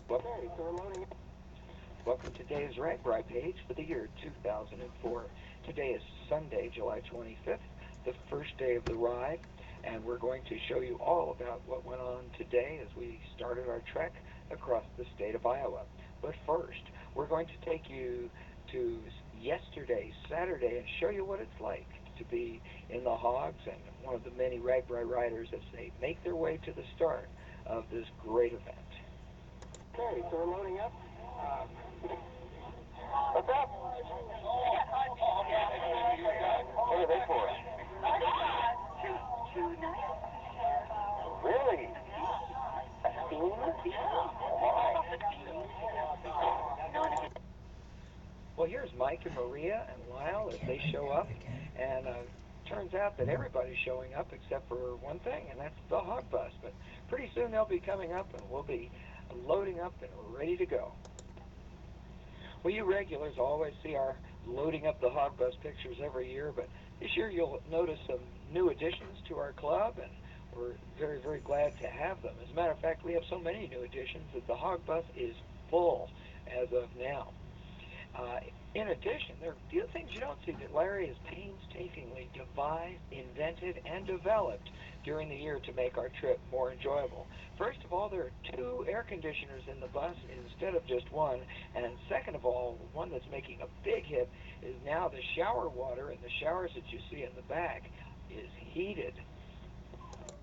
Welcome to today's Ragbri page for the year 2004. Today is Sunday, July 25th, the first day of the ride, and we're going to show you all about what went on today as we started our trek across the state of Iowa. But first, we're going to take you to yesterday, Saturday, and show you what it's like to be in the hogs and one of the many Ragbri riders as they make their way to the start of this great event. Okay, so we're loading up. What's up? What are they for? Really? A steam? Well, here's Mike and Maria and Lyle as they show up, and turns out that everybody's showing up except for one thing, and that's the hog bus. But pretty soon they'll be coming up, and we'll be loading up and ready to go. Well, you regulars always see our loading up the hog bus pictures every year, but this year you'll notice some new additions to our club, and we're very, very glad to have them. As a matter of fact, we have so many new additions that the hog bus is full as of now. In addition, there are a few things you don't see that Larry has painstakingly devised, invented, and developed during the year to make our trip more enjoyable. First of all, there are 2 air conditioners in the bus instead of just one, and second of all, one that's making a big hit is now the shower water in the showers that you see in the back is heated.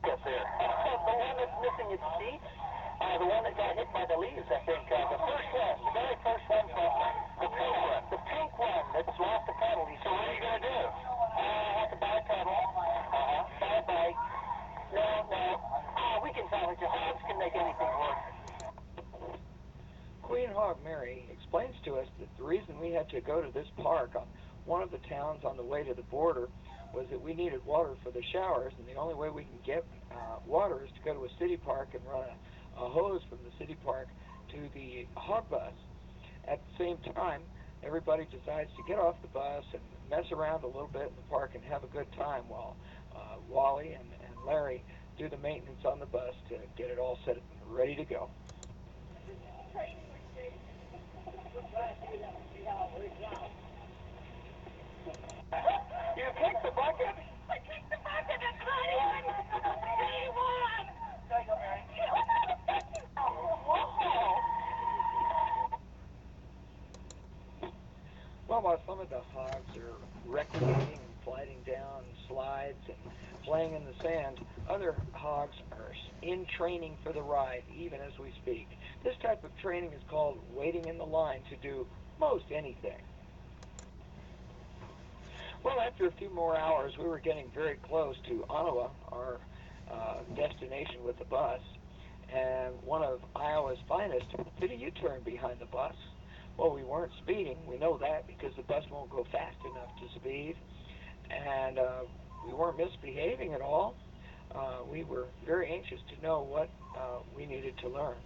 Yes, sir. The one that's missing its seat, the one that got hit by the leaves, I think. The first one, the very first one, the pink one. The pink one that's lost the pedal. So what are you going to do? I have to buy a pedal. Buy a bike. No. We can salvage it. Hogs can make anything work. Queen Hog Mary explains to us that the reason we had to go to this park on one of the towns on the way to the border was that we needed water for the showers, and the only way we can get water is to go to a city park and run a hose from the city park to the hog bus. At the same time, everybody decides to get off the bus and mess around a little bit in the park and have a good time while Wally and Larry do the maintenance on the bus to get it all set up and ready to go. You kicked the bucket? I kicked the bucket and cut in. He won. There you go, Mary. Well, while some of the hogs are recreating and sliding down slides and playing in the sand, other hogs are in training for the ride, even as we speak. This type of training is called waiting in the line to do most anything. Well, after a few more hours, we were getting very close to Ottawa, our destination with the bus, and one of Iowa's finest did a U-turn behind the bus. Well, we weren't speeding. We know that because the bus won't go fast enough to speed, and we weren't misbehaving at all. We were very anxious to know what we needed to learn.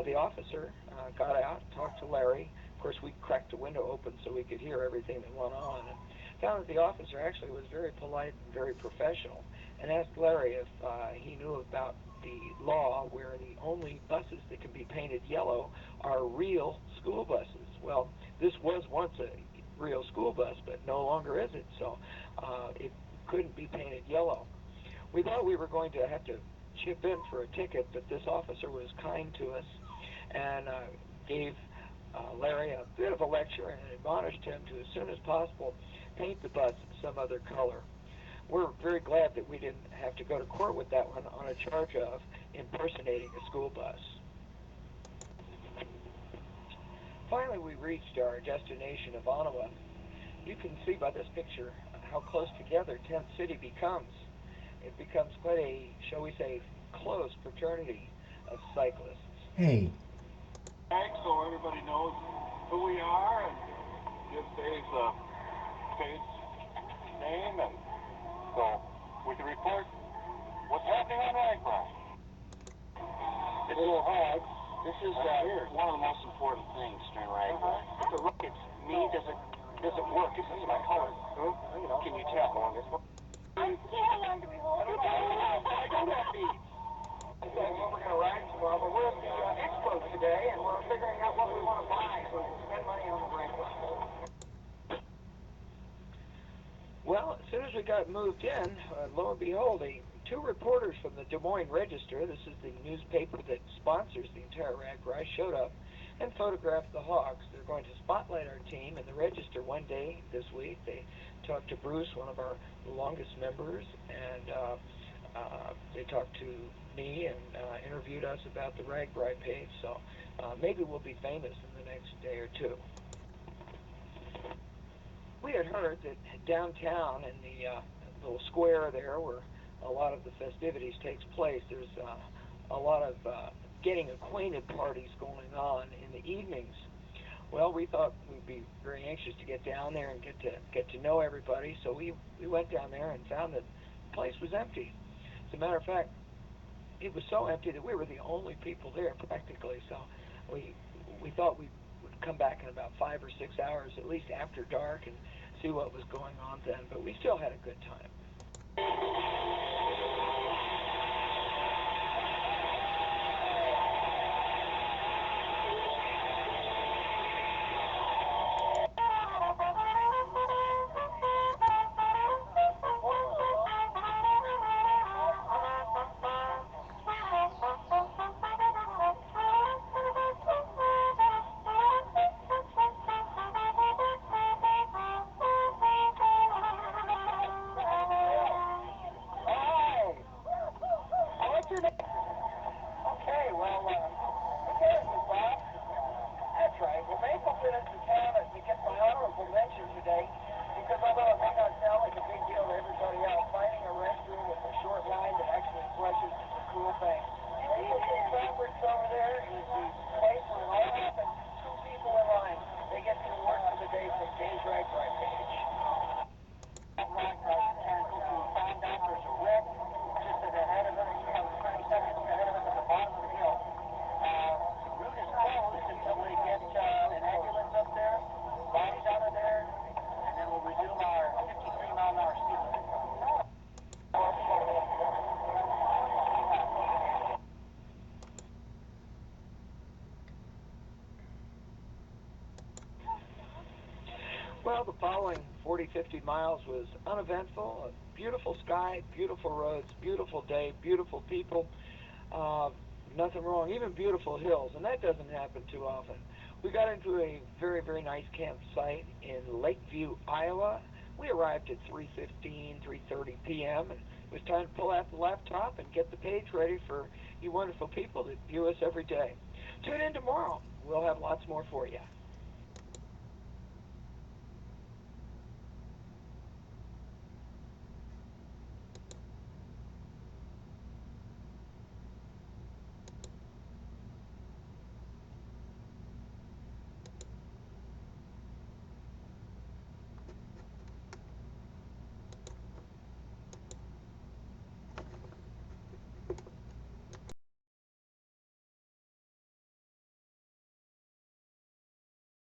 The officer got out, talked to Larry. Of course, we cracked the window open so we could hear everything that went on, and found that the officer actually was very polite and very professional, and asked Larry if he knew about the law where the only buses that can be painted yellow are real school buses. Well, this was once a real school bus, but no longer is it, so it couldn't be painted yellow. We thought we were going to have to chip in for a ticket, but this officer was kind to us and gave Larry a bit of a lecture and admonished him to, as soon as possible, paint the bus some other color. We're very glad that we didn't have to go to court with that one on a charge of impersonating a school bus. Finally, we reached our destination of Ottawa. You can see by this picture how close together Tent City becomes. It becomes quite a, shall we say, close fraternity of cyclists. Hey. So everybody knows who we are and give Dave's page name, and so we can report what's happening on Ragbri. It's little hogs. This is one of the most important things during Ragbri. The rocket's me doesn't work. This is my color. Can you tell on this one? I'm still under the whole. I don't have these. We're going to ride tomorrow, but we're at the expo today. got moved in, lo and behold, two reporters from the Des Moines Register, this is the newspaper that sponsors the entire RAGBRAI, showed up and photographed the Hawks. They're going to spotlight our team in the Register one day this week. They talked to Bruce, one of our longest members, and they talked to me and interviewed us about the RAGBRAI page. So maybe we'll be famous in the next day or two. We had heard that downtown in the little square there where a lot of the festivities takes place, there's a lot of getting acquainted parties going on in the evenings. Well, we thought we'd be very anxious to get down there and get to know everybody, so we went down there and found that the place was empty. As a matter of fact, it was so empty that we were the only people there practically, so we thought we would come back in about 5 or 6 hours, at least after dark, and see what was going on then, but we still had a good time. Well, the following 40, 50 miles was uneventful, a beautiful sky, beautiful roads, beautiful day, beautiful people, nothing wrong, even beautiful hills, and that doesn't happen too often. We got into a very, very nice campsite in Lakeview, Iowa. We arrived at 3:30 p.m., and it was time to pull out the laptop and get the page ready for you wonderful people that view us every day. Tune in tomorrow. We'll have lots more for you.